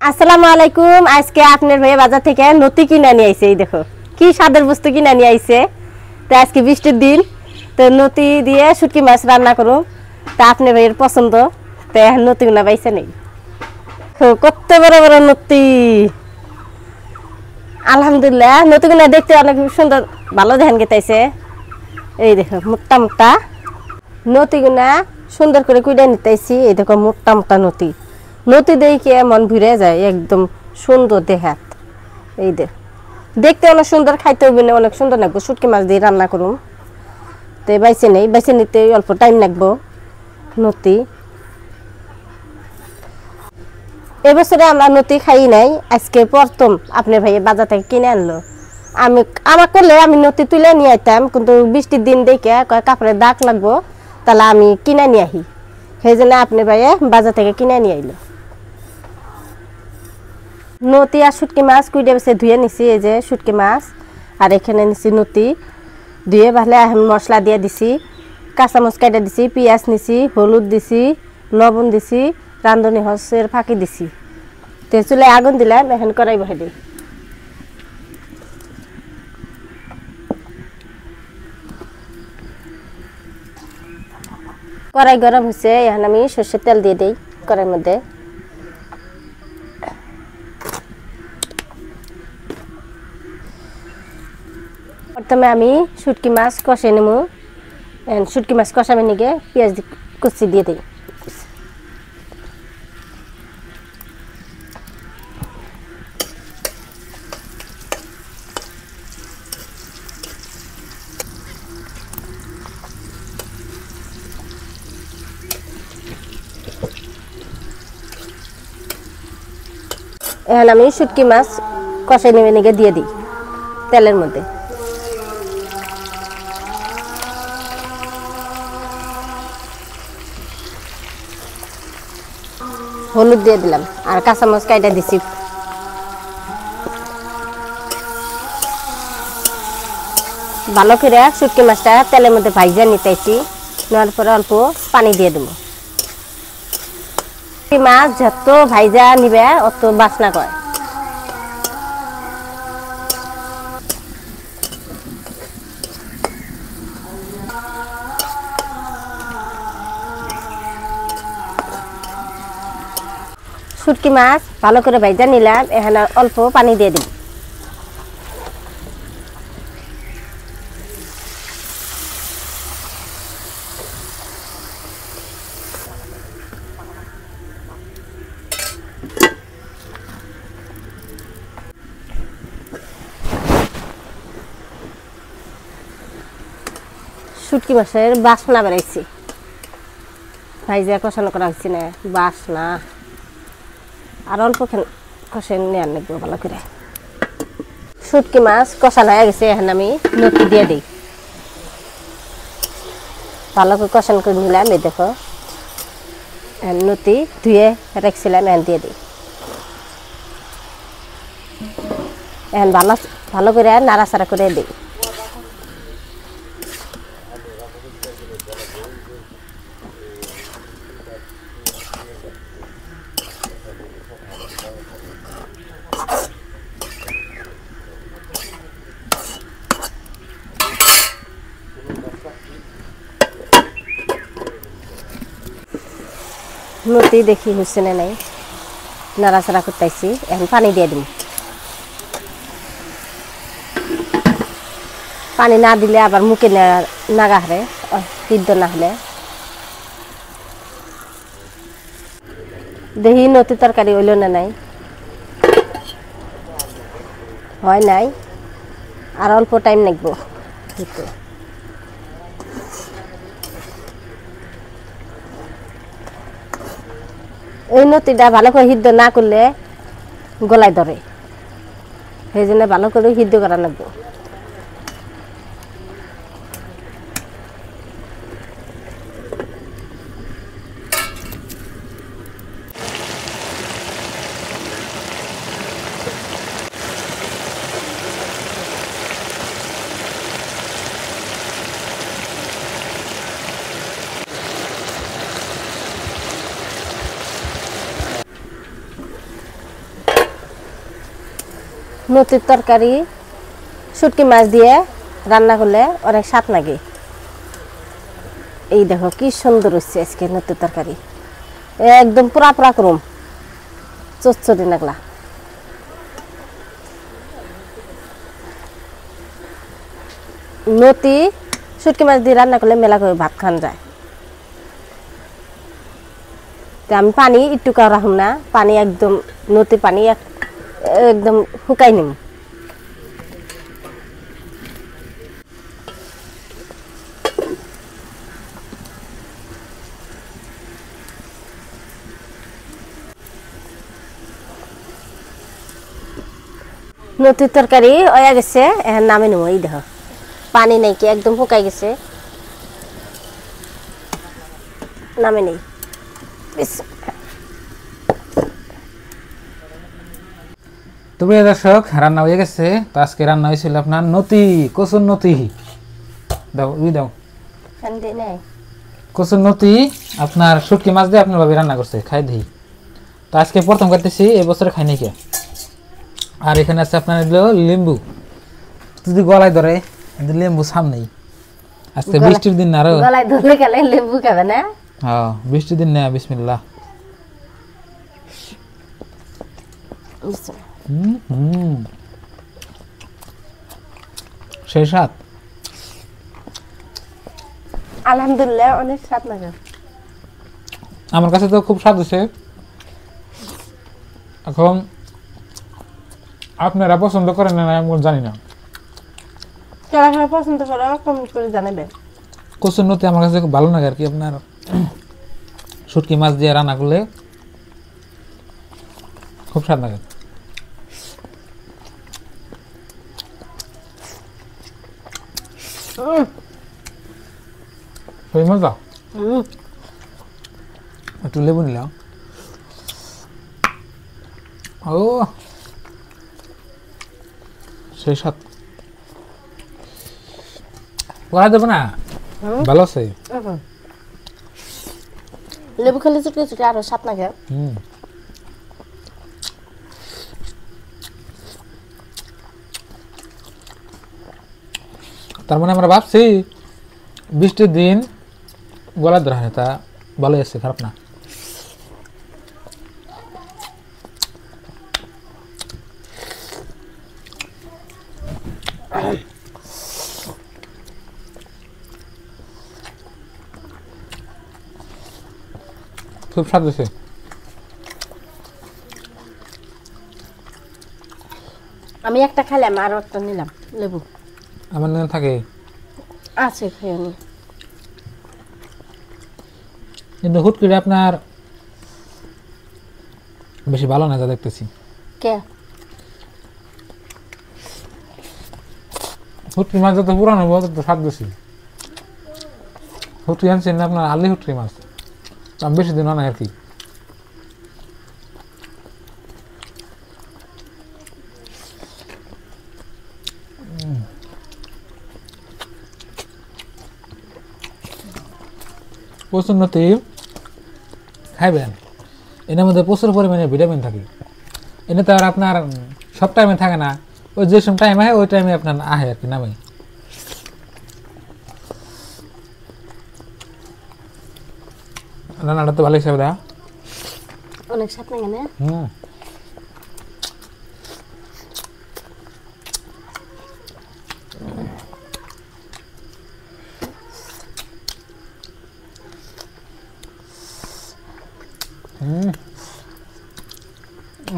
আসসালামু আলাইকুম। আজকে আপনার ভাই বাজার থেকে নতি কিনে নিয়ে আইছে। এই দেখো কি স্বাদের বস্তু কিনে নিয়ে আইছে। তো আজকে বৃষ্টির দিন, তো নতি দিয়ে শুটকি মাছ রান্না করো। তা আপনার ভাইয়ের পছন্দ, তো এখন নতি গুনা পাইছে নেই। কত বড় বড় নতি, আলহামদুলিল্লাহ। নতি গুনা দেখতে অনেক সুন্দর, ভালো ধ্যান গেতাইছে। এই দেখো মোটা মোটা নতি গুনা সুন্দর করে কুইডে নিতেছি। এই দেখো মোটা মোটা নতি, নতি দেখে মন ভরে যায়, একদম সুন্দর দেখাত। এই দেখতে অনেক সুন্দর, খাইতে অনেক সুন্দর লাগবে। শুটকি মাছ দিয়ে রান্না করুন। তো বাইছে নেই, বাইছে নিতে অল্প টাইম লাগবো। নতি এবছরে আমরা নতি খাই নাই, আজকে প্রথম আপনার ভাই বাজার থেকে কিনে আনলো। আমার করলে আমি নতি তুলে নিয়ে আইতাম, কিন্তু বৃষ্টির দিন দেখে কাপড়ের দাগ লাগবো, তাহলে আমি কিনে নিয়ে আহি। সেই জন্য আপনার ভাইয়ে বাজার থেকে কিনে নিয়ে আইলো। নতি আর শুটকি মাছ কুইডে বেছে ধুয়ে নিছি। এই যে শুটকি মাছ, আর এখানে নিছি নতি। ধুয়ে ভালো মশলা দিয়ে দিছি, কাঁচামচ কাটা দিছি, পেঁয়াজ নিছি, হলুদ দিছি, লবণ দিছি, রাঁধুনি হসের ফাঁকি দিছি। তো চুলায় আগুন দিলাম, এখন কড়াই বহাই দিই। কড়াই গরম হয়েছে, এখন আমি সর্ষের তেল দিয়ে দিই কড়াইয়ের মধ্যে। প্রথমে আমি শুটকি মাছ কষে নেব। শুটকি মাছ কষাবে নিগে পেঁয়াজ কুচি দিয়ে দিই। এখন আমি শুটকি মাছ কষাই নেবে নিগে দিয়ে দিই তেলের মধ্যে। হলুদ দিয়ে দিলাম, আর কাঁচামরিচ কাইটা দিছি। ভালো করে শুটকি মাছটা তেলের মধ্যে ভাইজা নিতেছি। নেওয়ার পরে অল্প পানি দিয়ে দেবো। শুটকি মাছ যত ভাইজা নিবে অত বাসনা করে। শুটকি মাছ ভালো করে ভাইজা নিলাম, এখানে অল্প পানি দিয়ে দিই। শুটকি মাছের বাসনা বেড়াইছি, ভাইজা কষানো করা হচ্ছে না, বাসনা। আর অল্প কষে নেওয়ার নেবো ভালো করে। শুটকি মাছ কষানো হয়ে গেছে, এখন আমি নতি দিয়ে দিই। ভালো করে কষানো করে নিলাম। এই দেখো নতি ধুয়ে রেখেছিলাম, এখন দিয়ে দিই। এখন ভালো করে নাড়াচাড়া করে দিই। নতি দেখি হচ্ছে না নাই, নাড়াচাড়া করতেছি। এখন পানি দিয়ে দিই। পানি না দিলে আবার মুখে নাগা হারে, সিদ্ধ না হলে। দেখি নতি তরকারি হইল না নাই, হয় নাই, আর অল্প টাইম লাগবো। এই নতিটা ভালো করে সিদ্ধ না করলে গলায় ধরে, সেই জন্য ভালো করে সিদ্ধ করা লাগবে। নতির তরকারি শুটকি মাছ দিয়ে রান্না করলে অনেক স্বাদ লাগে। এই দেখো কি সুন্দর হচ্ছে আজকে নতির তরকারি, একদম পুরা পুরা করুম চচ্চড়ি নাগলা। নতি শুটকি মাছ দিয়ে রান্না করলে মেলা করে ভাত খান যায়। তো আমি পানি একটু কাউ রাখুম না, পানি একদম নতির পানি একদম শুকাই নিম। নতির তরকারি হয়ে গেছে, এখন নামে নেব। এই দেখো পানি নাই কি একদম শুকাই গেছে, নামে নেই। তো প্রিয় দর্শক, রান্না হয়ে গেছে। তো আজকে রান্না হয়েছিল আপনার নতি, কচুর নতি। দাও দাও কচুর নতি আপনার শুটকি মাছ দিয়ে আপনার ভাবে রান্না করছে, খাই দিই। তো আজকে প্রথম করতেছি, এবছরে খাই নাকি। আর এখানে আছে আপনার লেম্বু, যদি গলায় ধরে লেম্বু সামনেই। আজকে বৃষ্টির দিন আরো গলায় ধরলে গেলে লেবু খাবে না। হ্যাঁ বৃষ্টির দিন না, বিসমিল্লাহ। সেই স্বাদ, আলহামদুলিল্লাহ অনেক স্বাদ লাগে। আমার কাছে তো খুব স্বাদ হয়েছে। এখন আপনারা পছন্দ করেন না আমি জানি না, যারা পছন্দ করে কমেন্ট করে জানাবে। কচুর নতি আমার কাছে খুব ভালো লাগে আর কি। আপনার শুটকি মাছ দিয়ে রান্না করলে খুব স্বাদ লাগে। মজা, একটু লেবু নিলাম। ও সেই স্বাদ, করা যাবে না, ভালো আছে। লেবু খেলে চুটকে চুটকে আরো স্বাদ লাগে। তার মানে আমরা ভাবছি বৃষ্টির দিন গলা ধরা হয়, তা ভালোই আছে, খারাপ না। খুব স্বাদ হয়েছে। আমি একটা খেলাম আর একটা নিলাম লেবু। আমার না থাকে আছে খেয়ে নি, কিন্তু হুট করে আপনার বেশি ভালো না, যা দেখতেছি। কে হুটকি মাছ যত পুরানো হবো তত স্বাদ বেশি। হুটকি আনছেন না আপনার আলি হুটকি মাছ, দাম বেশি দিন হয় আর কি। প্রচুর নতি খাইবেন, এর মধ্যে প্রচুর পরিমাণে ভিটামিন থাকে। এনে তো আর আপনার সব টাইমে থাকে না, ওই যে সময় টাইম আহে ওই টাইমে আপনার আহে আর কি নামে। রান্নাটা তো ভালো হিসাবে দেওয়া, অনেক স্বাদ লাগে না।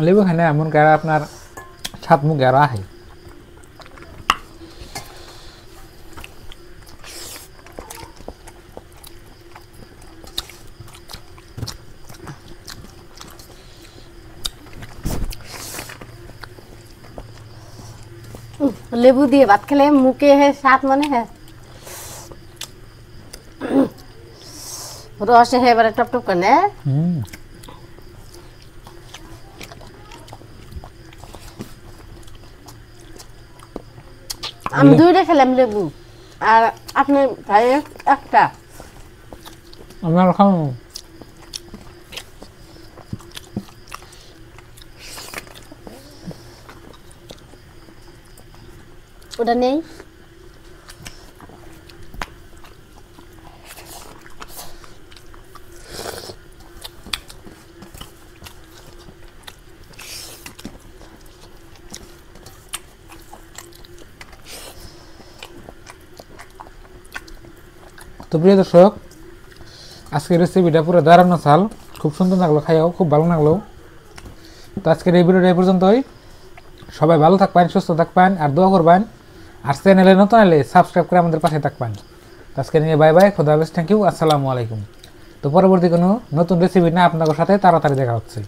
লেবু খাই না এমন গাড়া আপনার সাত মুখ গাড়া আহে। লেবু দিয়ে ভাত খেলে মুখে স্বাদ মানে রসে এবারে টপ টপ করে। আমি দুইটা খেলাম লেবু, আর আপনি ভাই একটা। আমার খাও ওটা নেই। তো প্রিয় দর্শক, আজকের রেসিপিটা পুরো দারুণ চাল, খুব সুন্দর লাগলো, খাইও খুব ভালো লাগলো। তো আজকের এই ভিডিওটা এই পর্যন্তই। সবাই ভালো থাকবেন, সুস্থ থাকবেন, আর দোয়া করবেন, আর চ্যানেলে নতুন এলে সাবস্ক্রাইব করে আমাদের পাশে থাকবেন। আজকে নিয়ে বাই বাই, খোদা হাফেজ, থ্যাংক ইউ, আসসালামু আলাইকুম। তো পরবর্তী কোনো নতুন রেসিপি না আপনাদের সাথে তাড়াতাড়ি দেখা হচ্ছে।